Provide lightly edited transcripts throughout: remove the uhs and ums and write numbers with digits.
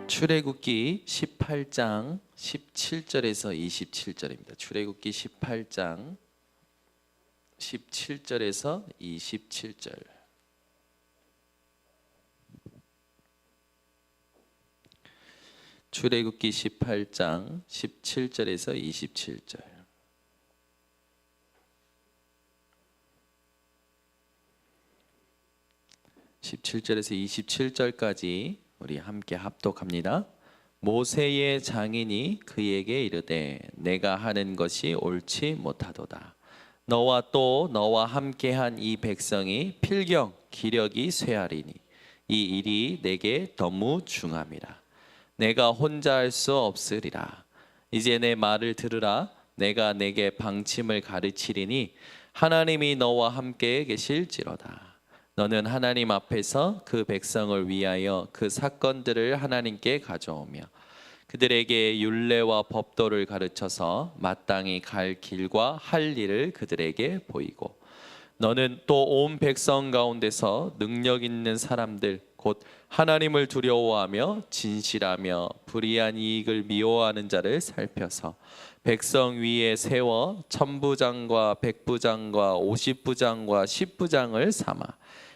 출애굽기 18장 17절에서 27절입니다. 출애굽기 18장 17절에서 27절. 출애굽기 18장 17절에서 27절. (17절에서 27절까지) 우리 함께 합독합니다. 모세의 장인이 그에게 이르되 내가 하는 것이 옳지 못하도다. 너와 또 너와 함께한 이 백성이 필경 기력이 쇠하리니 이 일이 내게 너무 중함이라. 내가 혼자 할 수 없으리라. 이제 내 말을 들으라. 내가 내게 방침을 가르치리니 하나님이 너와 함께 계실지로다. 너는 하나님 앞에서 그 백성을 위하여 그 사건들을 하나님께 가져오며 그들에게 율례와 법도를 가르쳐서 마땅히 갈 길과 할 일을 그들에게 보이고, 너는 또 온 백성 가운데서 능력 있는 사람들 곧 하나님을 두려워하며 진실하며 불의한 이익을 미워하는 자를 살펴서 백성 위에 세워 천부장과 백부장과 50부장과 10부장을 삼아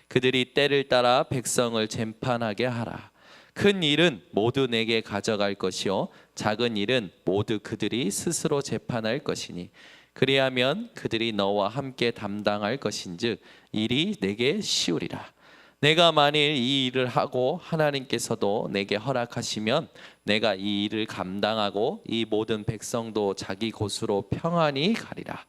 그들이 때를 따라 백성을 재판하게 하라. 큰 일은 모두 내게 가져갈 것이요 작은 일은 모두 그들이 스스로 재판할 것이니 그리하면 그들이 너와 함께 담당할 것인즉 일이 내게 쉬우리라. 내가 만일 이 일을 하고 하나님께서도 내게 허락하시면 내가 이 일을 감당하고 이 모든 백성도 자기 곳으로 평안히 가리라.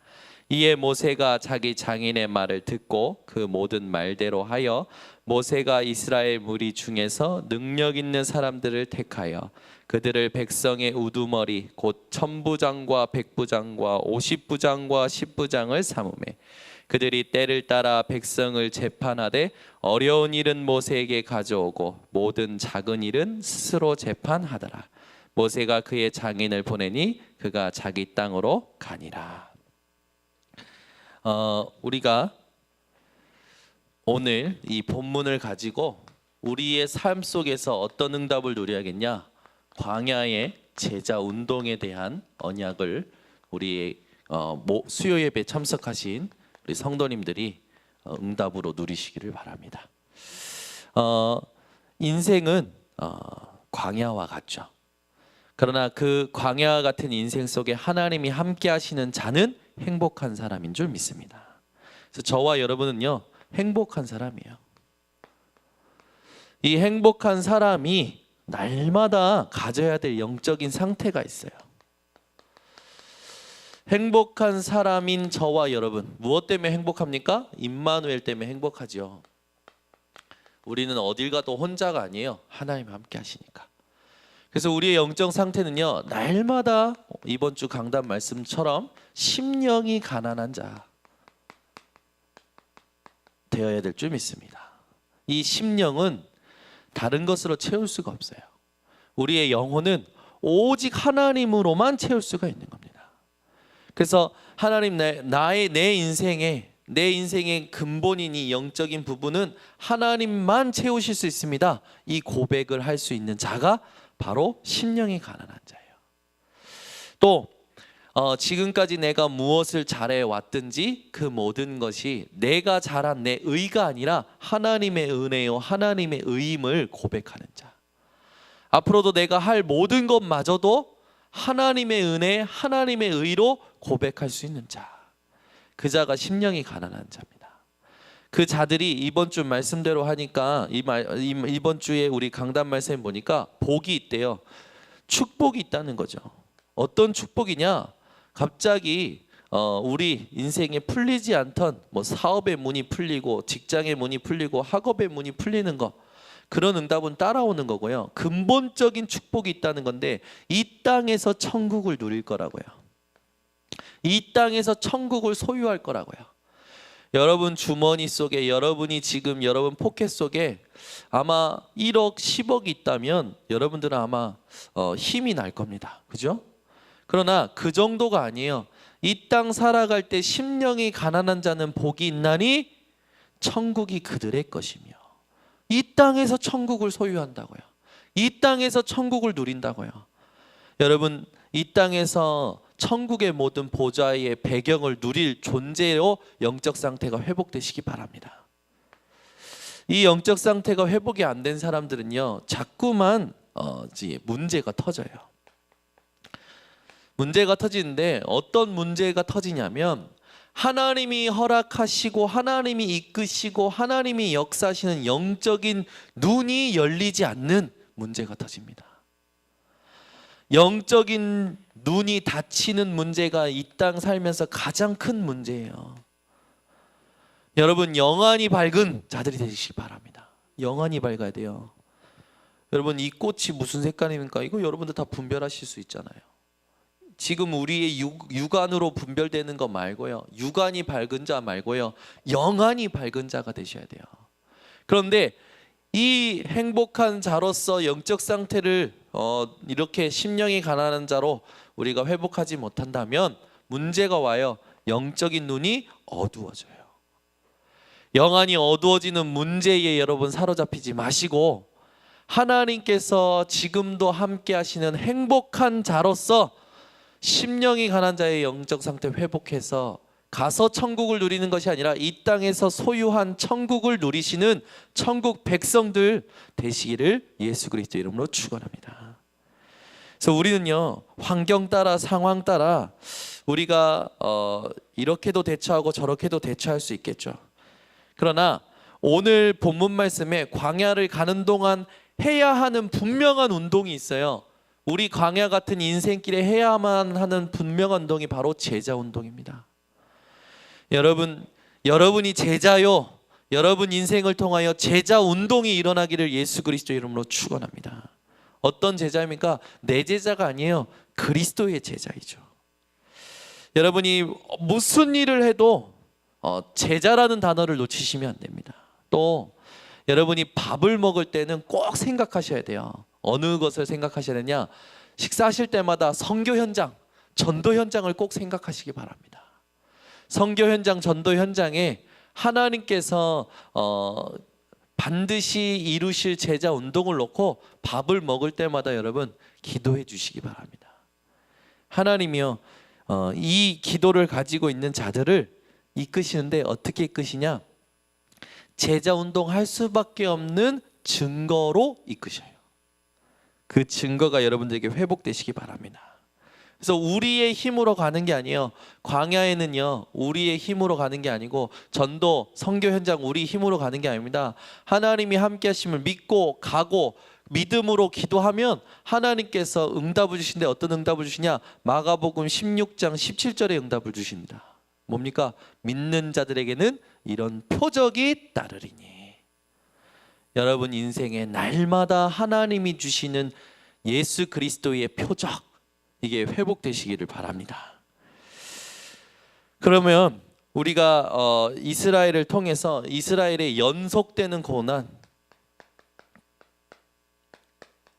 이에 모세가 자기 장인의 말을 듣고 그 모든 말대로 하여 모세가 이스라엘 무리 중에서 능력 있는 사람들을 택하여 그들을 백성의 우두머리 곧 천부장과 백부장과 50부장과 10부장을 삼으매 그들이 때를 따라 백성을 재판하되 어려운 일은 모세에게 가져오고 모든 작은 일은 스스로 재판하더라. 모세가 그의 장인을 보내니 그가 자기 땅으로 가니라. 우리가 오늘 이 본문을 가지고 우리의 삶 속에서 어떤 응답을 누려야겠냐? 광야의 제자 운동에 대한 언약을 우리 수요 예배 참석하신 우리 성도님들이 응답으로 누리시기를 바랍니다. 인생은 광야와 같죠. 그러나 그 광야와 같은 인생 속에 하나님이 함께 하시는 자는 행복한 사람인 줄 믿습니다. 그래서 저와 여러분은요 행복한 사람이에요. 이 행복한 사람이 날마다 가져야 될 영적인 상태가 있어요. 행복한 사람인 저와 여러분, 무엇 때문에 행복합니까? 임마누엘 때문에 행복하죠. 우리는 어딜 가도 혼자가 아니에요. 하나님 함께 하시니까. 그래서 우리의 영적 상태는요 날마다 이번 주 강단 말씀처럼 심령이 가난한 자 되어야 될 줄 믿습니다. 이 심령은 다른 것으로 채울 수가 없어요. 우리의 영혼은 오직 하나님으로만 채울 수가 있는 겁니다. 그래서 하나님 내 인생의 근본인 이 영적인 부분은 하나님만 채우실 수 있습니다. 이 고백을 할 수 있는 자가 바로 심령이 가난한 자예요. 또 지금까지 내가 무엇을 잘해 왔든지 그 모든 것이 내가 잘한 내 의가 아니라 하나님의 은혜요 하나님의 의임을 고백하는 자. 앞으로도 내가 할 모든 것마저도 하나님의 은혜 하나님의 의로 고백할 수 있는 자. 그 자가 심령이 가난한 자입니다. 그 자들이 이번 주 말씀대로 하니까 이번 주에 우리 강단 말씀에 보니까 복이 있대요. 축복이 있다는 거죠. 어떤 축복이냐? 갑자기 우리 인생에 풀리지 않던 사업의 문이 풀리고 직장의 문이 풀리고 학업의 문이 풀리는 거, 그런 응답은 따라오는 거고요. 근본적인 축복이 있다는 건데 이 땅에서 천국을 누릴 거라고요. 이 땅에서 천국을 소유할 거라고요. 여러분 주머니 속에, 여러분이 지금 여러분 포켓 속에 아마 1억, 10억이 있다면 여러분들은 아마 힘이 날 겁니다. 그죠? 그러나 그 정도가 아니에요. 이 땅 살아갈 때 심령이 가난한 자는 복이 있나니 천국이 그들의 것이며, 이 땅에서 천국을 소유한다고요. 이 땅에서 천국을 누린다고요. 여러분, 이 땅에서 천국의 모든 보좌의 배경을 누릴 존재로 영적 상태가 회복되시기 바랍니다. 이 영적 상태가 회복이 안 된 사람들은요, 자꾸만 문제가 터져요. 문제가 터지는데 어떤 문제가 터지냐면 하나님이 허락하시고 하나님이 이끄시고 하나님이 역사하시는 영적인 눈이 열리지 않는 문제가 터집니다. 영적인 눈이 닫히는 문제가 이 땅 살면서 가장 큰 문제예요. 여러분, 영안이 밝은 자들이 되시기 바랍니다. 영안이 밝아야 돼요. 여러분, 이 꽃이 무슨 색깔입니까? 이거 여러분들 다 분별하실 수 있잖아요. 지금 우리의 육안으로 분별되는 것 말고요, 육안이 밝은 자 말고요, 영안이 밝은 자가 되셔야 돼요. 그런데 이 행복한 자로서 영적 상태를 이렇게 심령이 가난한 자로 우리가 회복하지 못한다면 문제가 와요. 영적인 눈이 어두워져요. 영안이 어두워지는 문제에 여러분 사로잡히지 마시고 하나님께서 지금도 함께 하시는 행복한 자로서 심령이 가난한 자의 영적 상태 회복해서 가서 천국을 누리는 것이 아니라 이 땅에서 소유한 천국을 누리시는 천국 백성들 되시기를 예수 그리스도 이름으로 축원합니다. 그래서 우리는요, 환경 따라 상황 따라 우리가 이렇게도 대처하고 저렇게도 대처할 수 있겠죠. 그러나 오늘 본문 말씀에 광야를 가는 동안 해야 하는 분명한 운동이 있어요. 우리 광야 같은 인생길에 해야만 하는 분명한 운동이 바로 제자 운동입니다. 여러분이 제자요, 여러분 인생을 통하여 제자 운동이 일어나기를 예수 그리스도 이름으로 축원합니다. 어떤 제자입니까? 내 제자가 아니에요. 그리스도의 제자이죠. 여러분이 무슨 일을 해도 제자라는 단어를 놓치시면 안 됩니다. 또 여러분이 밥을 먹을 때는 꼭 생각하셔야 돼요. 어느 것을 생각하셔야 되냐? 식사하실 때마다 선교 현장, 전도 현장을 꼭 생각하시기 바랍니다. 선교 현장, 전도 현장에 하나님께서 반드시 이루실 제자 운동을 놓고 밥을 먹을 때마다 여러분 기도해 주시기 바랍니다. 하나님이요, 이 기도를 가지고 있는 자들을 이끄시는데 어떻게 이끄시냐? 제자 운동할 수밖에 없는 증거로 이끄셔요. 그 증거가 여러분들에게 회복되시기 바랍니다. 그래서 우리의 힘으로 가는 게 아니에요. 광야에는요, 우리의 힘으로 가는 게 아니고 전도, 선교 현장 우리 힘으로 가는 게 아닙니다. 하나님이 함께 하심을 믿고 가고 믿음으로 기도하면 하나님께서 응답을 주신데 어떤 응답을 주시냐? 마가복음 16장 17절에 응답을 주십니다. 뭡니까? 믿는 자들에게는 이런 표적이 따르리니. 여러분 인생에 날마다 하나님이 주시는 예수 그리스도의 표적, 이게 회복되시기를 바랍니다. 그러면 우리가 이스라엘을 통해서 이스라엘의 연속되는 고난,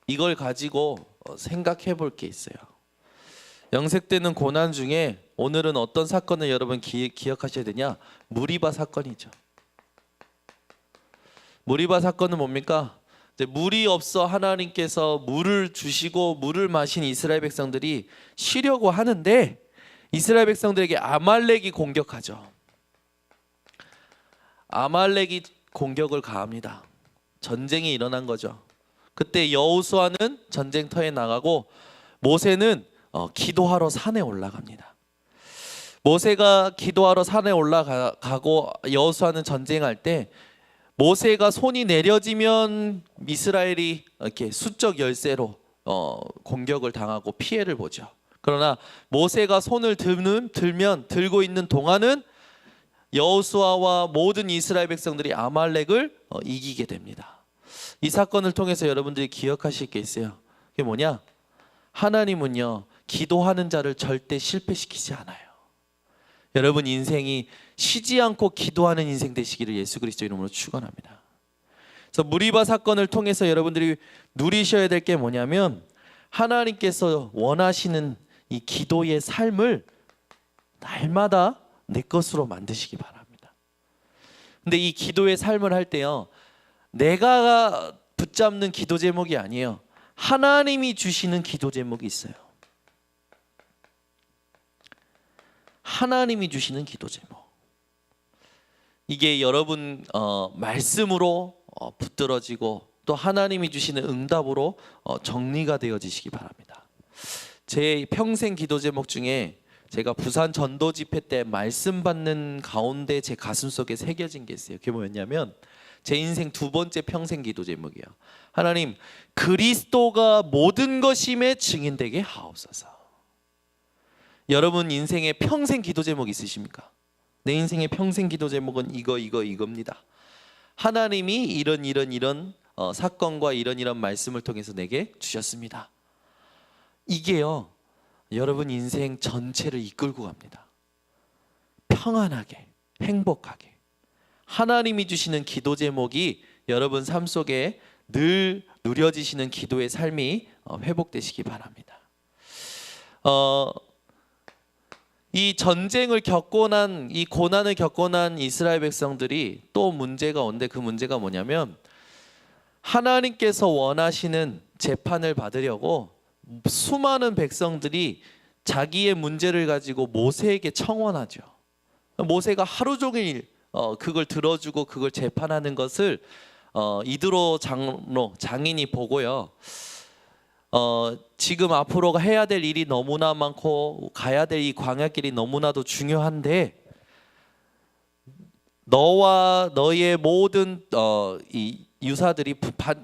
이걸 가지고 생각해 볼 게 있어요. 영색되는 고난 중에 오늘은 어떤 사건을 여러분 기억하셔야 되냐? 무리바 사건이죠. 무리바 사건은 뭡니까? 물이 없어 하나님께서 물을 주시고 물을 마신 이스라엘 백성들이 쉬려고 하는데 이스라엘 백성들에게 아말렉이 공격하죠. 아말렉이 공격을 가합니다. 전쟁이 일어난 거죠. 그때 여호수아는 전쟁터에 나가고 모세는 기도하러 산에 올라갑니다. 모세가 기도하러 산에 올라가고 여호수아는 전쟁할 때 모세가 손이 내려지면 이스라엘이 이렇게 수적 열세로 공격을 당하고 피해를 보죠. 그러나 모세가 손을 들고 있는 동안은 여호수아와 모든 이스라엘 백성들이 아말렉을 이기게 됩니다. 이 사건을 통해서 여러분들이 기억하실 게 있어요. 그게 뭐냐? 하나님은요, 기도하는 자를 절대 실패시키지 않아요. 여러분 인생이 쉬지 않고 기도하는 인생 되시기를 예수 그리스도 이름으로 축원합니다. 그래서 무리바 사건을 통해서 여러분들이 누리셔야 될 게 뭐냐면 하나님께서 원하시는 이 기도의 삶을 날마다 내 것으로 만드시기 바랍니다. 근데 이 기도의 삶을 할 때요, 내가 붙잡는 기도 제목이 아니에요. 하나님이 주시는 기도 제목이 있어요. 하나님이 주시는 기도 제목. 이게 여러분 말씀으로 붙들어지고 또 하나님이 주시는 응답으로 정리가 되어지시기 바랍니다. 제 평생 기도 제목 중에 제가 부산 전도 집회 때 말씀 받는 가운데 제 가슴속에 새겨진 게 있어요. 그게 뭐였냐면 제 인생 두 번째 평생 기도 제목이에요. 하나님, 그리스도가 모든 것임에 증인되게 하옵소서. 여러분 인생에 평생 기도 제목 있으십니까? 내 인생의 평생 기도 제목은 이겁니다. 하나님이 이런 사건과 이런 말씀을 통해서 내게 주셨습니다. 이게요, 여러분 인생 전체를 이끌고 갑니다. 평안하게, 행복하게. 하나님이 주시는 기도 제목이 여러분 삶 속에 늘 누려지시는 기도의 삶이 회복되시기 바랍니다. 이 전쟁을 겪고 난, 이 고난을 겪고 난 이스라엘 백성들이 또 문제가 온데, 그 문제가 뭐냐면 하나님께서 원하시는 재판을 받으려고 수많은 백성들이 자기의 문제를 가지고 모세에게 청원하죠. 모세가 하루 종일 그걸 들어주고 그걸 재판하는 것을 이드로 장인이 보고요, 지금 앞으로 해야 될 일이 너무나 많고 가야 될 이 광야길이 너무나도 중요한데 너와 너의 모든 이 유사들이,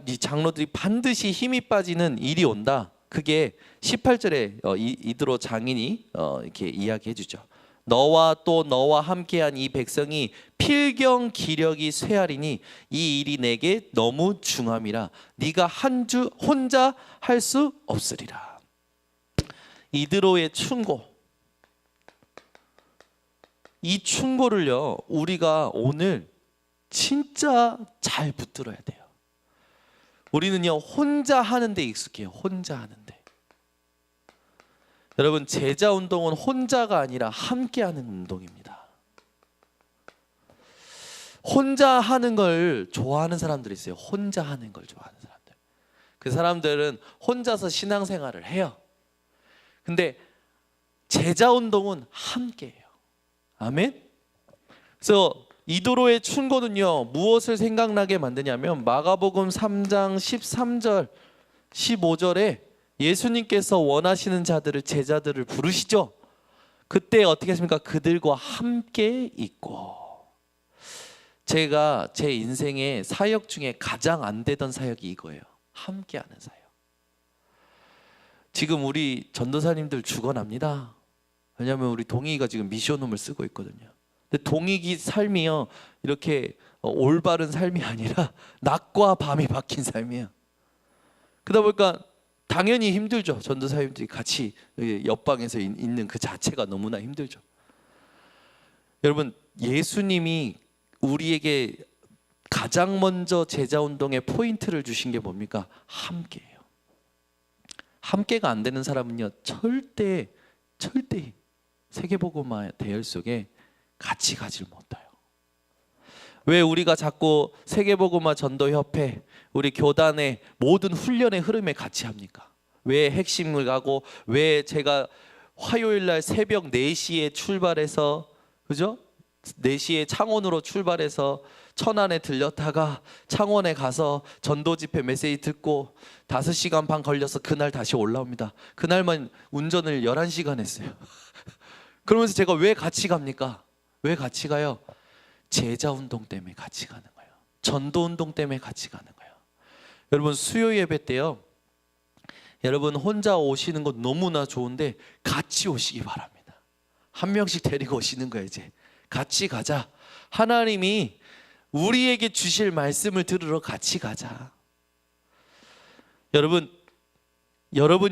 이 장로들이 반드시 힘이 빠지는 일이 온다. 그게 18절에 이드로 장인이 이렇게 이야기해 주죠. 너와 또 너와 함께한 이 백성이 필경 기력이 쇠하리니 이 일이 내게 너무 중함이라 네가 혼자 할 수 없으리라. 이드로의 충고, 이 충고를요 우리가 오늘 진짜 잘 붙들어야 돼요. 우리는요 혼자 하는데 익숙해요. 혼자 하는데. 여러분 제자 운동은 혼자가 아니라 함께하는 운동입니다. 혼자 하는 걸 좋아하는 사람들이 있어요. 혼자 하는 걸 좋아하는 사람들. 그 사람들은 혼자서 신앙생활을 해요. 근데 제자 운동은 함께해요. 아멘. 그래서 이도로의 충고는요 무엇을 생각나게 만드냐면 마가복음 3장 13절 15절에 예수님께서 원하시는 자들을, 제자들을 부르시죠. 그때 어떻게 했습니까? 그들과 함께 있고. 제가 제 인생의 사역 중에 가장 안 되던 사역이 이거예요. 함께하는 사역. 지금 우리 전도사님들 죽어납니다. 왜냐하면 우리 동익이가 지금 미션홈을 쓰고 있거든요. 근데 동익이 삶이요 이렇게 올바른 삶이 아니라 낮과 밤이 바뀐 삶이에요. 그러다 보니까 당연히 힘들죠. 전도사님들이 같이 옆방에서 있는 그 자체가 너무나 힘들죠. 여러분 예수님이 우리에게 가장 먼저 제자운동의 포인트를 주신 게 뭡니까? 함께예요. 함께가 안 되는 사람은요 절대 세계복음화 대열 속에 같이 가질 못해요. 왜 우리가 자꾸 세계복음화 전도협회, 우리 교단의 모든 훈련의 흐름에 같이 합니까? 왜 핵심을 가고, 왜 제가 화요일날 새벽 4시에 출발해서, 그죠? 4시에 창원으로 출발해서 천안에 들렸다가 창원에 가서 전도집회 메시지 듣고 5시간 반 걸려서 그날 다시 올라옵니다. 그날만 운전을 11시간 했어요. 그러면서 제가 왜 같이 갑니까? 왜 같이 가요? 제자운동 때문에 같이 가는 거예요. 전도운동 때문에 같이 가는 거예요. 여러분 수요 예배 때요, 여러분 혼자 오시는 건 너무나 좋은데 같이 오시기 바랍니다. 한 명씩 데리고 오시는 거예요. 이제 같이 가자. 하나님이 우리에게 주실 말씀을 들으러 같이 가자. 여러분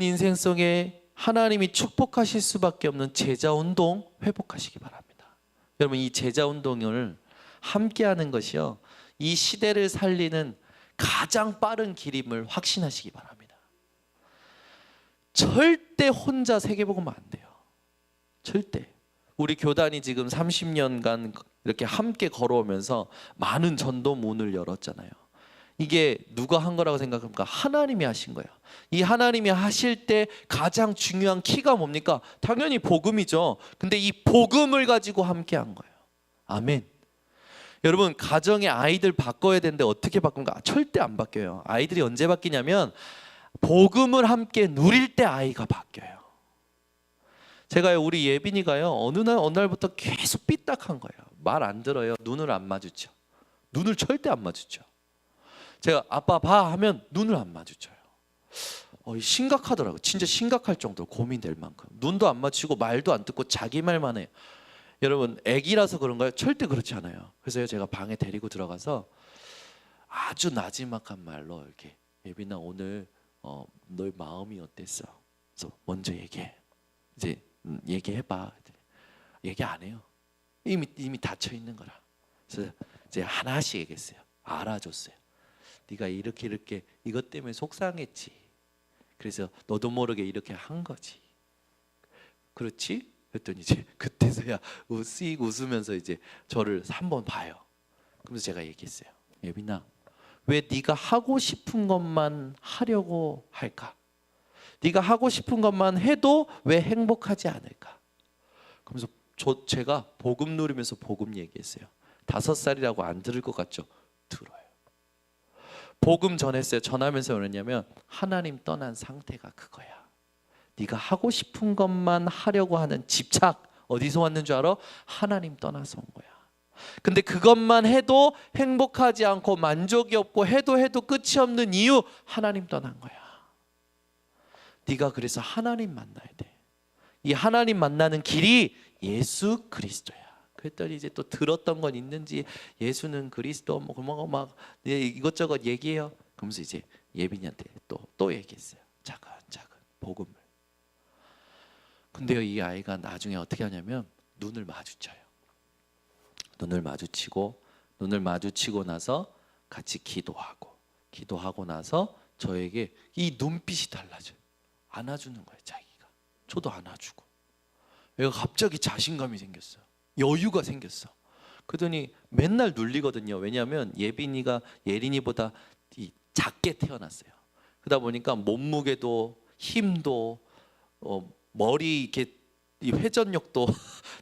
인생 속에 하나님이 축복하실 수밖에 없는 제자운동 회복하시기 바랍니다. 여러분 이 제자운동을 함께하는 것이요 이 시대를 살리는 가장 빠른 길임을 확신하시기 바랍니다. 절대 혼자 세계복음 안 돼요. 절대. 우리 교단이 지금 30년간 이렇게 함께 걸어오면서 많은 전도 문을 열었잖아요. 이게 누가 한 거라고 생각합니까? 하나님이 하신 거예요. 이 하나님이 하실 때 가장 중요한 키가 뭡니까? 당연히 복음이죠. 근데 이 복음을 가지고 함께 한 거예요. 아멘. 여러분, 가정의 아이들 바꿔야 되는데 어떻게 바꾼가? 절대 안 바뀌어요. 아이들이 언제 바뀌냐면 복음을 함께 누릴 때 아이가 바뀌어요. 제가요, 우리 예빈이가요, 어느 날부터 계속 삐딱한 거예요. 말 안 들어요. 눈을 안 마주쳐. 눈을 절대 안 마주쳐. 제가 아빠 봐 하면 눈을 안 마주쳐요. 심각하더라고요. 진짜 심각할 정도로 고민될 만큼. 눈도 안 마주치고 말도 안 듣고 자기 말만 해요. 여러분, 애기라서 그런가요? 절대 그렇지 않아요. 그래서 제가 방에 데리고 들어가서 아주 나지막한 말로 이렇게, 예빈아 오늘 너의 마음이 어땠어? 그래서 먼저 얘기해. 이제 얘기해봐. 얘기 안 해요. 이미 닫혀 있는 거라. 그래서 이제 하나씩 얘기했어요. 알아줬어요. 네가 이렇게 이것 때문에 속상했지. 그래서 너도 모르게 이렇게 한 거지. 그렇지? 그랬더니 이제 그때서야 씩 웃으면서 이제 저를 한번 봐요. 그러면서 제가 얘기했어요. 예빈아, 왜 네가 하고 싶은 것만 하려고 할까? 네가 하고 싶은 것만 해도 왜 행복하지 않을까? 그러면서 제가 복음 누리면서 복음 얘기했어요. 5살이라고 안 들을 것 같죠? 들어요. 복음 전했어요. 전하면서 뭐랬냐면 하나님 떠난 상태가 그거야. 네가 하고 싶은 것만 하려고 하는 집착, 어디서 왔는 줄 알아? 하나님 떠나서 온 거야. 근데 그것만 해도 행복하지 않고 만족이 없고 해도 끝이 없는 이유, 하나님 떠난 거야. 네가 그래서 하나님 만나야 돼. 이 하나님 만나는 길이 예수 그리스도야. 그랬더니 이제 또 들었던 건 있는지 예수는 그리스도 막 이것저것 얘기해요. 그러면서 이제 예빈이한테 또 얘기했어요. 차근차근 복음을. 근데요, 이 아이가 나중에 어떻게 하냐면 눈을 마주쳐요. 눈을 마주치고 나서 같이 기도하고 나서 저에게 이 눈빛이 달라져요. 안아주는 거예요. 자기가. 저도 안아주고. 얘가 갑자기 자신감이 생겼어요. 여유가 생겼어. 그러더니 맨날 눌리거든요. 왜냐하면 예빈이가 예린이보다 작게 태어났어요. 그러다 보니까 몸무게도 힘도 머리 이렇게 이 회전력도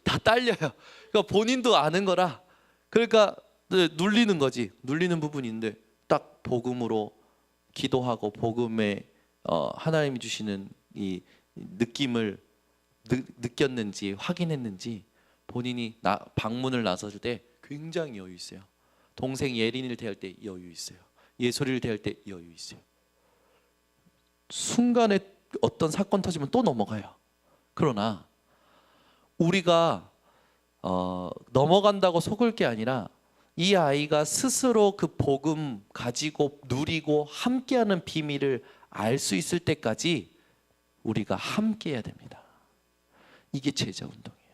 다 딸려요. 그러니까 본인도 아는 거라. 그러니까 눌리는 거지. 눌리는 부분인데 딱 복음으로 기도하고 복음에 하나님이 주시는 이 느낌을 느꼈는지 확인했는지 본인이 방문을 나섰을 때 굉장히 여유 있어요. 동생 예린이를 대할 때 여유 있어요. 예솔이를 대할 때 여유 있어요. 순간에 어떤 사건 터지면 또 넘어가요. 그러나 우리가 넘어간다고 속을 게 아니라 이 아이가 스스로 그 복음 가지고 누리고 함께하는 비밀을 알 수 있을 때까지 우리가 함께해야 됩니다. 이게 제자 운동이에요.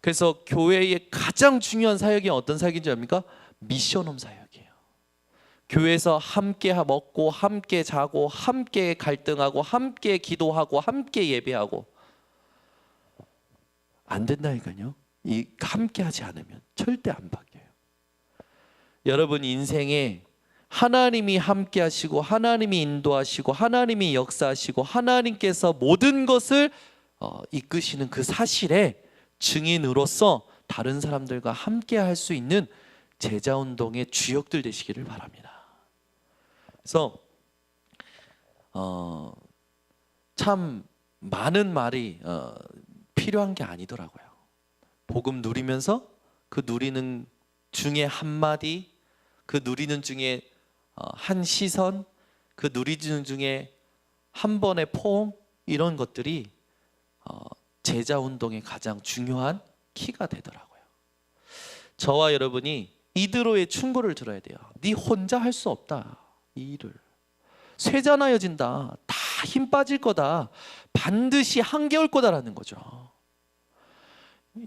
그래서 교회의 가장 중요한 사역이 어떤 사역인지 압니까? 미션홈 사역이에요. 교회에서 함께 먹고 함께 자고 함께 갈등하고 함께 기도하고 함께 예배하고 안 된다니까요. 이 함께 하지 않으면 절대 안 바뀌어요. 여러분 인생에 하나님이 함께 하시고 하나님이 인도하시고 하나님이 역사하시고 하나님께서 모든 것을 이끄시는 그 사실에 증인으로서 다른 사람들과 함께 할 수 있는 제자운동의 주역들 되시기를 바랍니다. 그래서 참 많은 말이 필요한 게 아니더라고요. 복음 누리면서 그 누리는 중에 한마디, 그 누리는 중에 한 시선, 그 누리는 중에 한 번의 포옹, 이런 것들이 제자 운동의 가장 중요한 키가 되더라고요. 저와 여러분이 이드로의 충고를 들어야 돼요. 네 혼자 할 수 없다. 이 일을 쇠잔하여진다. 다 힘 빠질 거다. 반드시 한계 올 거다라는 거죠.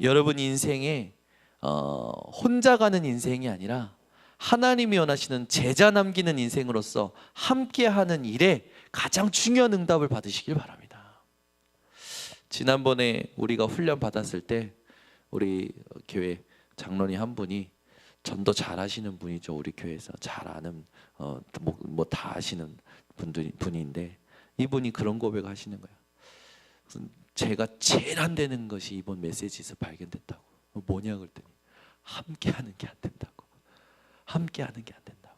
여러분 인생에 혼자 가는 인생이 아니라 하나님이 원하시는 제자 남기는 인생으로서 함께하는 일에 가장 중요한 응답을 받으시길 바랍니다. 지난번에 우리가 훈련 받았을 때 우리 교회 장로님 한 분이 전도 잘 하시는 분이죠. 우리 교회에서 잘 아는 뭐 다 아시는 분인데 이분이 그런 고백을 하시는 거예요. 제가 제일 안 되는 것이 이번 메시지에서 발견됐다고. 뭐냐 그랬더니 함께하는 게 안 된다고. 함께하는 게 안 된다고.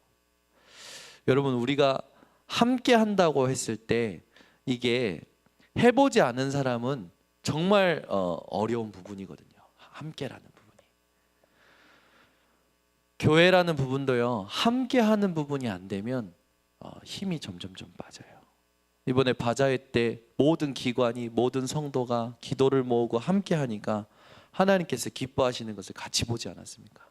여러분, 우리가 함께한다고 했을 때 이게 해보지 않은 사람은 정말 어려운 부분이거든요. 함께라는 부분이. 교회라는 부분도요, 함께하는 부분이 안 되면 힘이 점점 빠져요. 이번에 바자회 때 모든 기관이, 모든 성도가 기도를 모으고 함께하니까 하나님께서 기뻐하시는 것을 같이 보지 않았습니까?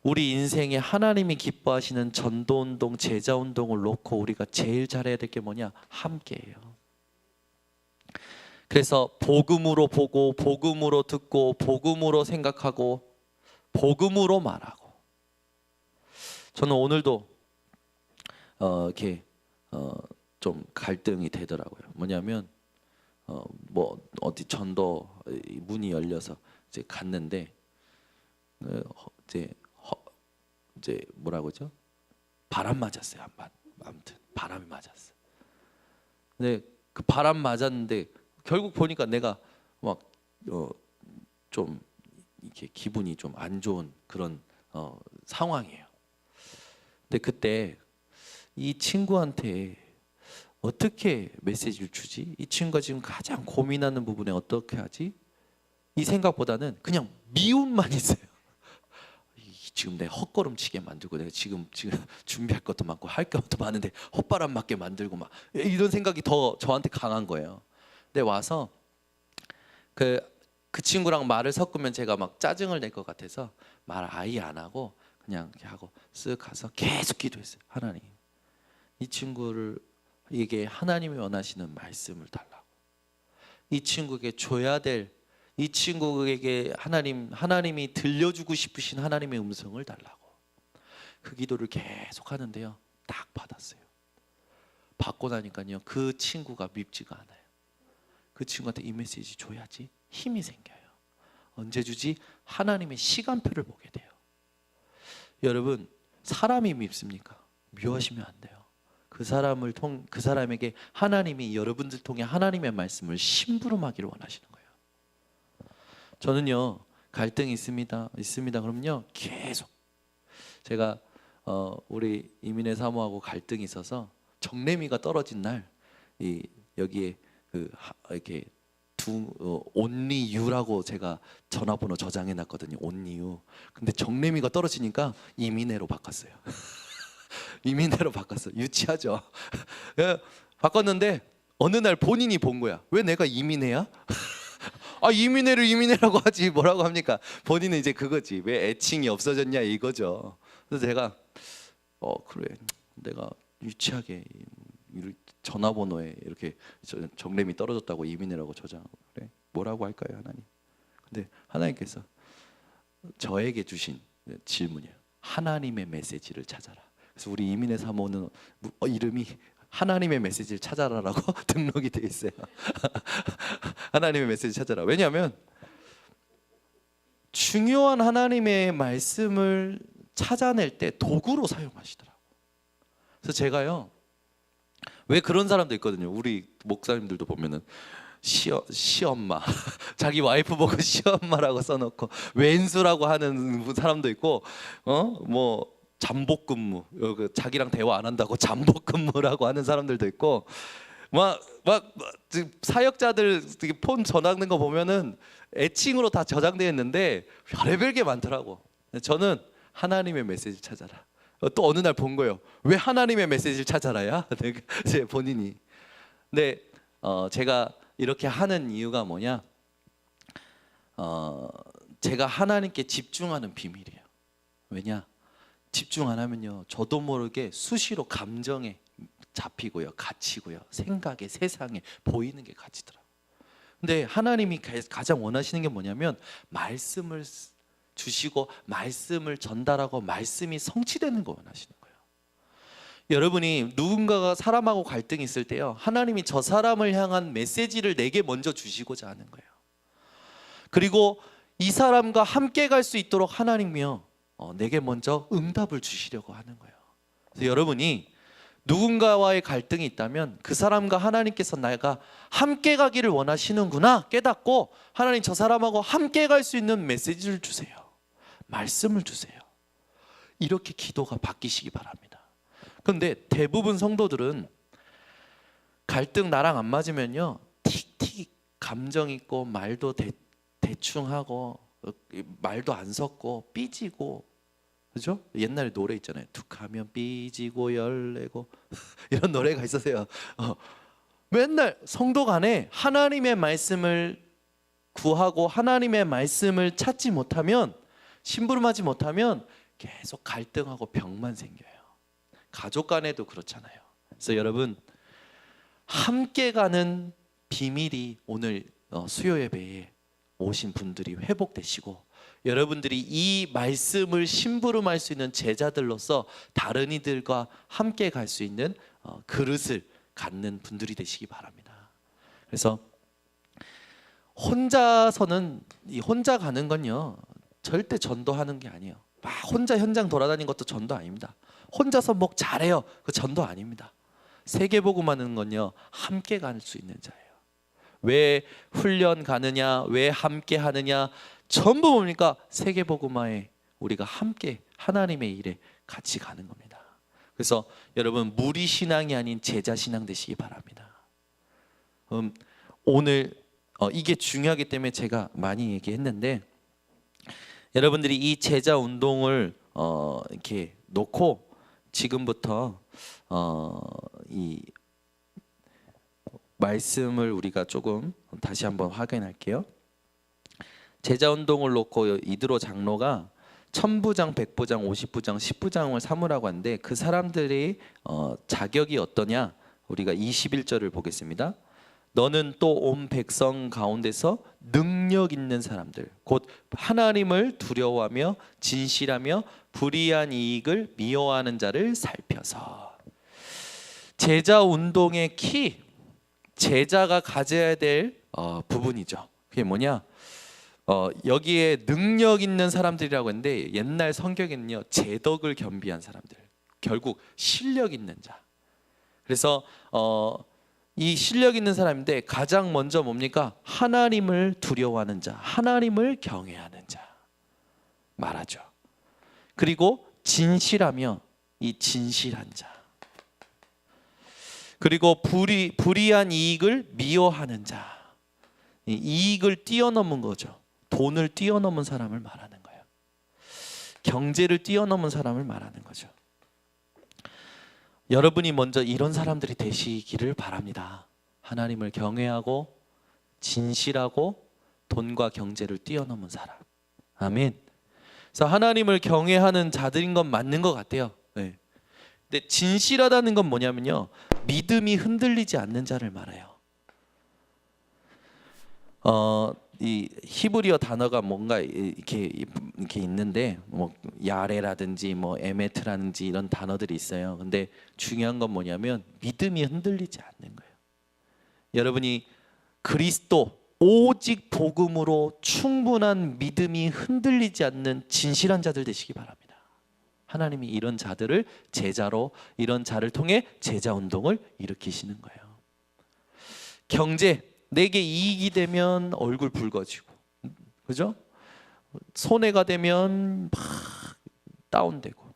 우리 인생에 하나님이 기뻐하시는 전도운동, 제자운동을 놓고 우리가 제일 잘해야 될 게 뭐냐? 함께해요. 그래서 복음으로 보고, 복음으로 듣고, 복음으로 생각하고, 복음으로 말하고. 저는 오늘도 이렇게 좀 갈등이 되더라고요. 뭐냐면 뭐 어디 전도 문이 열려서 이제 갔는데 이제 뭐라고죠? 바람 맞았어요. 아무튼 바람이 맞았어. 근데 그 바람 맞았는데 결국 보니까 내가 막 좀 이렇게 기분이 좀 안 좋은 그런 상황이에요. 근데 그때 이 친구한테 어떻게 메시지를 주지? 이 친구가 지금 가장 고민하는 부분에 어떻게 하지? 이 생각보다는 그냥 미움만 있어요. 지금 내 헛걸음치게 만들고 내가 지금 준비할 것도 많고 할 것도 많은데 헛바람 맞게 만들고 막 이런 생각이 더 저한테 강한 거예요. 근데 와서 그 친구랑 말을 섞으면 제가 막 짜증을 낼 것 같아서 말 아예 안 하고 그냥 이렇게 하고 쓱 가서 계속 기도했어요. 하나님, 이 친구를 이게 하나님이 원하시는 말씀을 달라고. 이 친구에게 줘야 될, 이 친구에게 하나님이 들려주고 싶으신 하나님의 음성을 달라고. 그 기도를 계속 하는데요, 딱 받았어요. 받고 나니까요, 그 친구가 밉지가 않아요. 그 친구한테 이 메시지 줘야지 힘이 생겨요. 언제 주지? 하나님의 시간표를 보게 돼요. 여러분, 사람이 밉습니까? 미워하시면 안 돼요. 그 사람에게 하나님이 여러분들 통해 하나님의 말씀을 심부름하기를 원하시는 거예요. 저는요, 갈등이 있습니다. 그럼요, 계속 제가 우리 이민의 사모하고 갈등이 있어서 정래미가 떨어진 날 여기에 이렇게 only you라고 제가 전화번호 저장해 놨거든요. only you. 근데 정래미가 떨어지니까 이민혜로 바꿨어요. 이민혜로 바꿨어요. 유치하죠. 바꿨는데 어느 날 본인이 본 거야. 왜 내가 이민혜야? 아, 이민혜를 이민혜라고 하지 뭐라고 합니까? 본인은 이제 그거지. 왜 애칭이 없어졌냐 이거죠. 그래서 제가 그래, 내가 유치하게 전화번호에 이렇게 정램이 떨어졌다고 이민혜라고 저장하고. 그래, 뭐라고 할까요, 하나님? 근데 하나님께서 저에게 주신 질문이에요. 하나님의 메시지를 찾아라. 그래서 우리 이민혜 사모는 이름이 하나님의 메시지를 찾아라라고 등록이 돼 있어요. 하나님의 메시지 찾아라. 왜냐하면 중요한 하나님의 말씀을 찾아낼 때 도구로 사용하시더라고. 그래서 제가요, 왜 그런 사람도 있거든요. 우리 목사님들도 보면은 시엄마 자기 와이프 보고 시엄마라고 써놓고 왼수라고 하는 사람도 있고, 뭐 잠복근무, 자기랑 대화 안 한다고 잠복근무라고 하는 사람들도 있고, 막 사역자들 폰 전화하는 거 보면은 애칭으로 다 저장되어 있는데 별의별 게 많더라고. 저는 하나님의 메시지를 찾아라. 또 어느 날 본 거예요. 왜 하나님의 메시지를 찾아라야? 제 본인이. 근데 제가 이렇게 하는 이유가 뭐냐? 제가 하나님께 집중하는 비밀이에요. 왜냐? 집중 안 하면요, 저도 모르게 수시로 감정에 잡히고요, 갇히고요, 생각에, 세상에 보이는 게 갇히더라고요. 근데 하나님이 가장 원하시는 게 뭐냐면 말씀을 주시고 말씀을 전달하고 말씀이 성취되는 거 원하시는 거예요. 여러분이 누군가가 사람하고 갈등이 있을 때요, 하나님이 저 사람을 향한 메시지를 내게 먼저 주시고자 하는 거예요. 그리고 이 사람과 함께 갈 수 있도록 하나님이요, 내게 먼저 응답을 주시려고 하는 거예요. 그래서 여러분이 누군가와의 갈등이 있다면 그 사람과 하나님께서 내가 함께 가기를 원하시는구나 깨닫고 하나님 저 사람하고 함께 갈 수 있는 메시지를 주세요. 말씀을 주세요. 이렇게 기도가 바뀌시기 바랍니다. 그런데 대부분 성도들은 갈등 나랑 안 맞으면요 틱틱 감정 있고 말도 대충 하고 말도 안 섞고 삐지고, 그죠? 옛날에 노래 있잖아요. 툭 하면 삐지고 열내고 이런 노래가 있었어요. 맨날 성도 간에 하나님의 말씀을 구하고 하나님의 말씀을 찾지 못하면, 심부름하지 못하면 계속 갈등하고 벽만 생겨요. 가족 간에도 그렇잖아요. 그래서 여러분 함께 가는 비밀이 오늘 수요 예배에 오신 분들이 회복되시고 여러분들이 이 말씀을 심부름할 수 있는 제자들로서 다른 이들과 함께 갈 수 있는 그릇을 갖는 분들이 되시기 바랍니다. 그래서 혼자서는 혼자 가는 건요 절대 전도하는 게 아니에요. 막 혼자 현장 돌아다니는 것도 전도 아닙니다. 혼자서 뭐 잘해요, 그 전도 아닙니다. 세계복음하는 건요 함께 갈 수 있는 자예요. 왜 훈련 가느냐, 왜 함께 하느냐, 전부 뭡니까? 세계복음화에 우리가 함께 하나님의 일에 같이 가는 겁니다. 그래서 여러분 무리신앙이 아닌 제자신앙 되시기 바랍니다. 오늘 이게 중요하기 때문에 제가 많이 얘기했는데, 여러분들이 이 제자 운동을 이렇게 놓고 지금부터 이 말씀을 우리가 조금 다시 한번 확인할게요. 제자 운동을 놓고 이드로 장로가 1000부장, 100부장, 50부장, 10부장을 삼으라고 하는데 그 사람들이 자격이 어떠냐? 우리가 21절을 보겠습니다. 너는 또 온 백성 가운데서 능력 있는 사람들, 곧 하나님을 두려워하며 진실하며 불의한 이익을 미워하는 자를 살펴서. 제자 운동의 키, 제자가 가져야 될 부분이죠. 그게 뭐냐? 여기에 능력 있는 사람들이라고 했는데 옛날 성경에는요 재덕을 겸비한 사람들, 결국 실력 있는 자. 그래서 이 실력 있는 사람인데 가장 먼저 뭡니까? 하나님을 두려워하는 자, 하나님을 경외하는 자 말하죠. 그리고 진실하며, 이 진실한 자. 그리고 불의한 이익을 미워하는 자. 이익을 뛰어넘은 거죠. 돈을 뛰어넘은 사람을 말하는 거예요. 경제를 뛰어넘은 사람을 말하는 거죠. 여러분이 먼저 이런 사람들이 되시기를 바랍니다. 하나님을 경외하고 진실하고 돈과 경제를 뛰어넘은 사람. 아멘. 그래서 하나님을 경외하는 자들인 건 맞는 것 같아요. 네. 근데 진실하다는 건 뭐냐면요, 믿음이 흔들리지 않는 자를 말해요. 이 히브리어 단어가 뭔가 이렇게 있는데 뭐 야레라든지 뭐 에메트라든지 이런 단어들이 있어요. 근데 중요한 건 뭐냐면 믿음이 흔들리지 않는 거예요. 여러분이 그리스도 오직 복음으로 충분한 믿음이 흔들리지 않는 진실한 자들 되시기 바랍니다. 하나님이 이런 자들을 제자로, 이런 자를 통해 제자 운동을 일으키시는 거예요. 경제, 내게 이익이 되면 얼굴 붉어지고, 그죠? 손해가 되면 막 다운되고,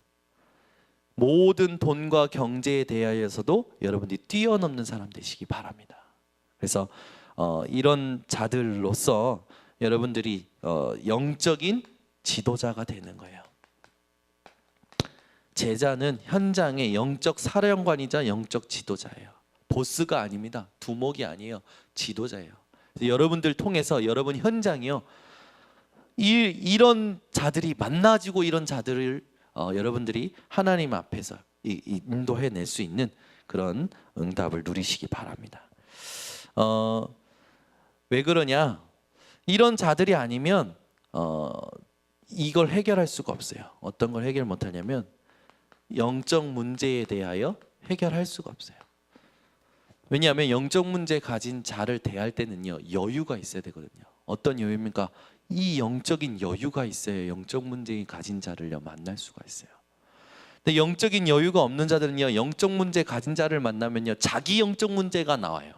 모든 돈과 경제에 대하여서도 여러분들이 뛰어넘는 사람 되시기 바랍니다. 그래서 이런 자들로서 여러분들이 영적인 지도자가 되는 거예요. 제자는 현장의 영적 사령관이자 영적 지도자예요. 보스가 아닙니다. 두목이 아니에요. 지도자예요. 여러분들 통해서 여러분 현장이요, 이런 자들이 만나지고 이런 자들을 여러분들이 하나님 앞에서 인도해낼 수 있는 그런 응답을 누리시기 바랍니다. 왜 그러냐? 이런 자들이 아니면 이걸 해결할 수가 없어요. 어떤 걸 해결 못하냐면 영적 문제에 대하여 해결할 수가 없어요. 왜냐하면 영적 문제 가진 자를 대할 때는요 여유가 있어야 되거든요. 어떤 여유입니까? 이 영적인 여유가 있어야 영적 문제 가진 자를요 만날 수가 있어요. 근데 영적인 여유가 없는 자들은요, 영적 문제 가진 자를 만나면요 자기 영적 문제가 나와요.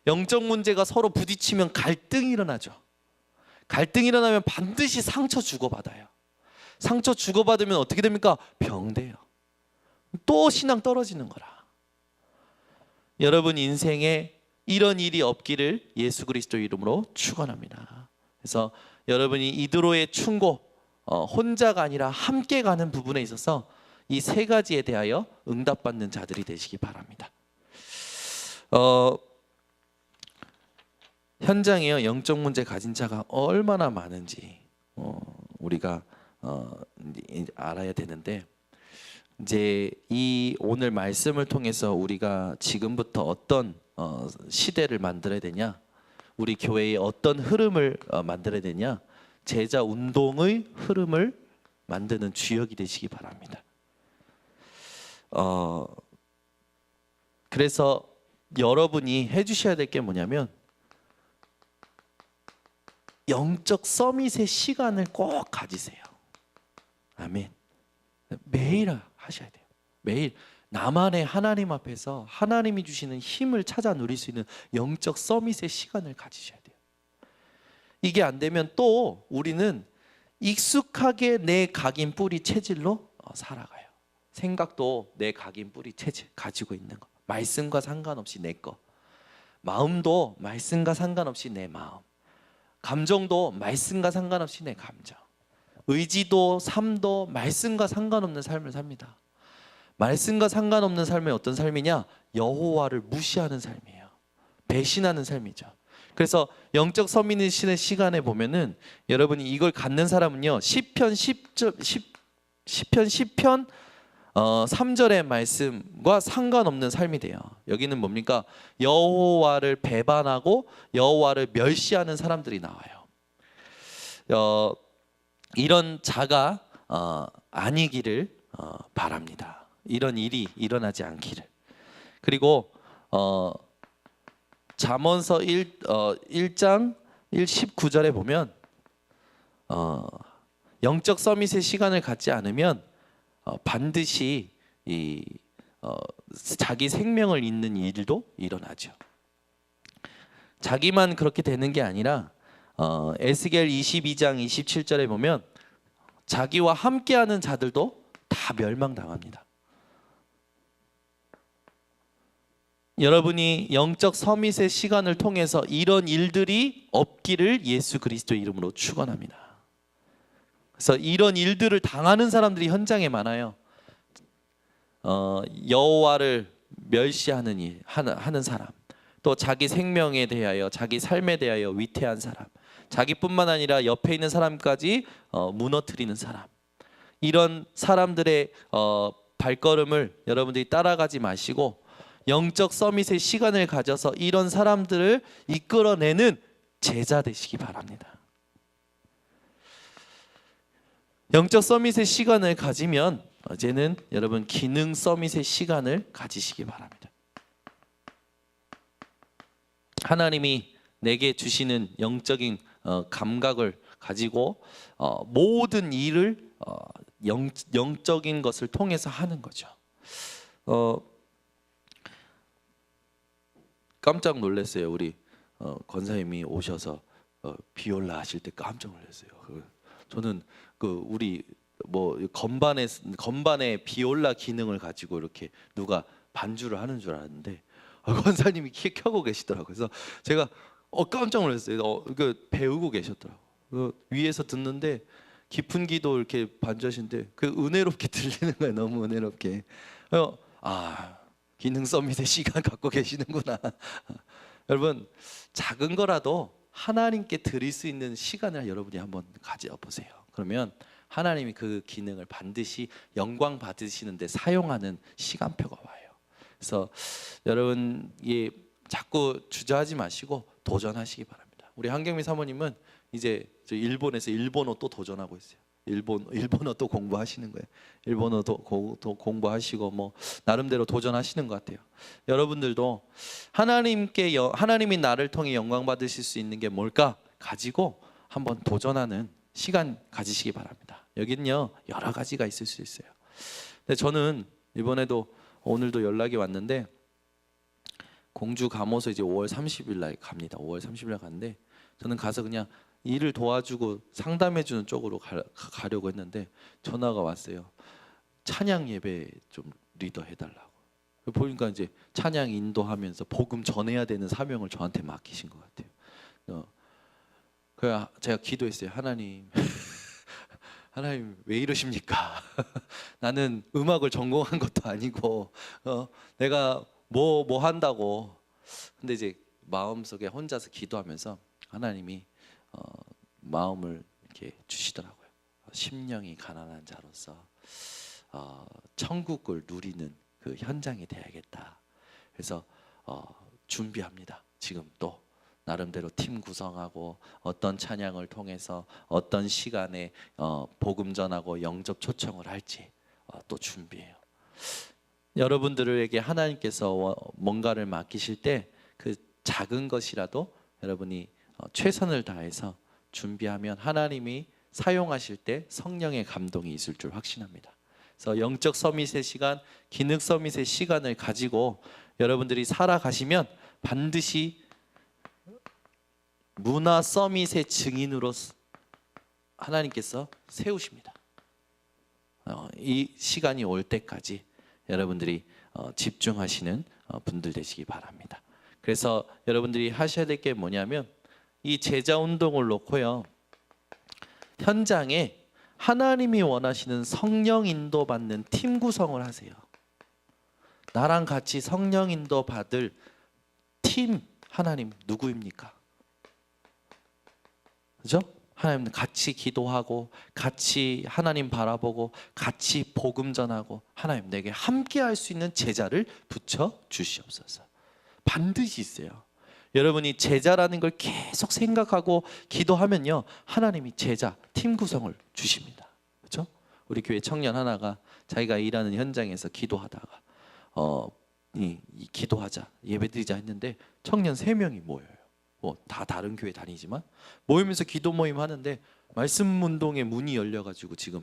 영적 문제가 서로 부딪히면 갈등이 일어나죠. 갈등이 일어나면 반드시 상처 주고받아요. 상처 주고받으면 어떻게 됩니까? 병돼요. 또 신앙 떨어지는 거라. 여러분 인생에 이런 일이 없기를 예수 그리스도 이름으로 축원합니다. 그래서 여러분이 이드로의 충고, 혼자가 아니라 함께 가는 부분에 있어서 이 세 가지에 대하여 응답받는 자들이 되시기 바랍니다. 현장에요 영적 문제 가진 자가 얼마나 많은지 우리가 알아야 되는데, 이제 이 오늘 말씀을 통해서 우리가 지금부터 어떤 시대를 만들어야 되냐, 우리 교회의 어떤 흐름을 만들어야 되냐, 제자 운동의 흐름을 만드는 주역이 되시기 바랍니다. 그래서 여러분이 해주셔야 될 게 뭐냐면 영적 서밋의 시간을 꼭 가지세요. 아멘. 매일 하셔야 돼요. 매일 나만의 하나님 앞에서 하나님이 주시는 힘을 찾아 누릴 수 있는 영적 서밋의 시간을 가지셔야 돼요. 이게 안 되면 또 우리는 익숙하게 내 각인 뿌리 체질로 살아가요. 생각도 내 각인 뿌리 체질 가지고 있는 거, 말씀과 상관없이 내 거, 마음도 말씀과 상관없이 내 마음, 감정도 말씀과 상관없이 내 감정, 의지도 삶도 말씀과 상관없는 삶을 삽니다. 말씀과 상관없는 삶이 어떤 삶이냐? 여호와를 무시하는 삶이에요. 배신하는 삶이죠. 그래서 영적 서밋의 시간에 보면은 여러분이 이걸 갖는 사람은요 시편 10편 3절의 말씀과 상관없는 삶이 돼요. 여기는 뭡니까? 여호와를 배반하고 여호와를 멸시하는 사람들이 나와요. 이런 자가 아니기를 바랍니다. 이런 일이 일어나지 않기를. 그리고 잠언서 1장 19절에 보면 영적 서밋의 시간을 갖지 않으면 반드시 자기 생명을 잇는 일도 일어나죠. 자기만 그렇게 되는 게 아니라 에스겔 22장 27절에 보면 자기와 함께하는 자들도 다 멸망당합니다. 여러분이 영적 서밋의 시간을 통해서 이런 일들이 없기를 예수 그리스도 이름으로 축원합니다. 그래서 이런 일들을 당하는 사람들이 현장에 많아요. 여호와를 멸시하는 일 하는 사람, 또 자기 생명에 대하여 자기 삶에 대하여 위태한 사람, 자기뿐만 아니라 옆에 있는 사람까지 무너뜨리는 사람, 이런 사람들의 발걸음을 여러분들이 따라가지 마시고 영적 서밋의 시간을 가져서 이런 사람들을 이끌어내는 제자 되시기 바랍니다. 영적 서밋의 시간을 가지면 이제는 여러분 기능 서밋의 시간을 가지시기 바랍니다. 하나님이 내게 주시는 영적인 감각을 가지고 모든 일을 영적인 것을 통해서 하는 거죠. 깜짝 놀랐어요. 우리 권사님이 오셔서 비올라 하실 때 깜짝 놀랐어요. 저는 우리 건반에 비올라 기능을 가지고 이렇게 누가 반주를 하는 줄 알았는데 권사님이 켜고 계시더라고요. 그래서 제가 깜짝 놀랐어요. 배우고 계셨더라고요. 위에서 듣는데 깊은 기도 이렇게 반주하시는데 은혜롭게 들리는 거예요. 너무 은혜롭게. 기능 서밋의 시간 갖고 계시는구나. 여러분 작은 거라도 하나님께 드릴 수 있는 시간을 여러분이 한번 가져보세요. 그러면 하나님이 그 기능을 반드시 영광 받으시는 데 사용하는 시간표가 와요. 그래서 여러분 자꾸 주저하지 마시고 도전하시기 바랍니다. 우리 한경미 사모님은 이제 일본에서 일본어 또 도전하고 있어요. 일본어 또 공부하시는 거예요. 일본어도 공부하시고 나름대로 도전하시는 것 같아요. 여러분들도 하나님이 나를 통해 영광 받으실 수 있는 게 뭘까 가지고 한번 도전하는 시간 가지시기 바랍니다. 여기는요 여러 가지가 있을 수 있어요. 근데 저는 이번에도 오늘도 연락이 왔는데 공주 가모서 이제 5월 30일 날 갑니다. 5월 30일 날 갔는데 저는 가서 그냥 일을 도와주고 상담해주는 쪽으로 가려고 했는데 전화가 왔어요. 찬양 예배 좀 리더 해달라고. 보니까 이제 찬양 인도하면서 복음 전해야 되는 사명을 저한테 맡기신 것 같아요. 그래서 제가 기도했어요. 하나님, 하나님 왜 이러십니까? 나는 음악을 전공한 것도 아니고 내가 뭐 한다고. 근데 이제 마음속에 혼자서 기도하면서 하나님이 마음을 이렇게 주시더라고요. 심령이 가난한 자로서 천국을 누리는 그 현장이 돼야겠다. 그래서 준비합니다. 지금 또 나름대로 팀 구성하고 어떤 찬양을 통해서 어떤 시간에 복음 전하고 영접 초청을 할지 또 준비해요. 여러분들에게 하나님께서 뭔가를 맡기실 때 그 작은 것이라도 여러분이 최선을 다해서 준비하면 하나님이 사용하실 때 성령의 감동이 있을 줄 확신합니다. 그래서 영적 서밋의 시간, 기능 서밋의 시간을 가지고 여러분들이 살아가시면 반드시 문화 서밋의 증인으로 하나님께서 세우십니다. 이 시간이 올 때까지 여러분들이 집중하시는 분들 되시기 바랍니다. 그래서 여러분들이 하셔야 될 게 뭐냐면 이 제자 운동을 놓고요 현장에 하나님이 원하시는 성령 인도 받는 팀 구성을 하세요. 나랑 같이 성령 인도 받을 팀 하나님 누구입니까? 그죠? 하나님 같이 기도하고 같이 하나님 바라보고 같이 복음 전하고 하나님 내게 함께 할 수 있는 제자를 붙여 주시옵소서. 반드시 있어요. 여러분이 제자라는 걸 계속 생각하고 기도하면요 하나님이 제자 팀 구성을 주십니다. 그렇죠? 우리 교회 청년 하나가 자기가 일하는 현장에서 기도하다가 기도하자 예배드리자 했는데 청년 3명이 모여요. 다 다른 교회 다니지만 모이면서 기도 모임 하는데 말씀 운동의 문이 열려가지고 지금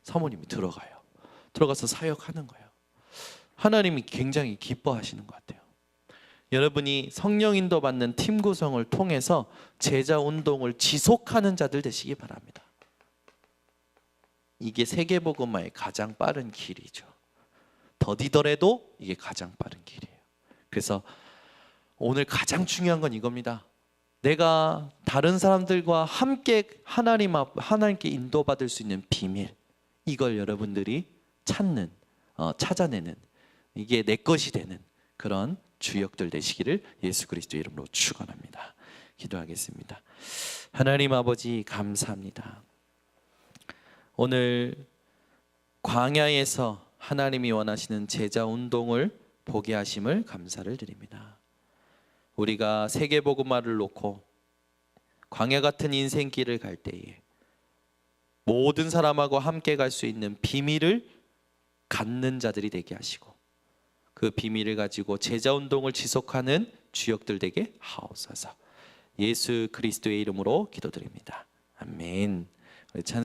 사모님이 들어가서 사역하는 거예요. 하나님이 굉장히 기뻐하시는 것 같아요. 여러분이 성령 인도 받는 팀 구성을 통해서 제자 운동을 지속하는 자들 되시기 바랍니다. 이게 세계복음화의 가장 빠른 길이죠. 더디더라도 이게 가장 빠른 길이에요. 그래서 오늘 가장 중요한 건 이겁니다. 내가 다른 사람들과 함께 하나님께 인도받을 수 있는 비밀, 이걸 여러분들이 찾아내는 이게 내 것이 되는 그런 주역들 되시기를 예수 그리스도의 이름으로 축원합니다. 기도하겠습니다. 하나님 아버지 감사합니다. 오늘 광야에서 하나님이 원하시는 제자 운동을 보게 하심을 감사를 드립니다. 우리가 세계복음화를 놓고 광야 같은 인생길을 갈 때에 모든 사람하고 함께 갈 수 있는 비밀을 갖는 자들이 되게 하시고 그 비밀을 가지고 제자 운동을 지속하는 주역들 되게 하옵소서. 예수 그리스도의 이름으로 기도드립니다. 아멘.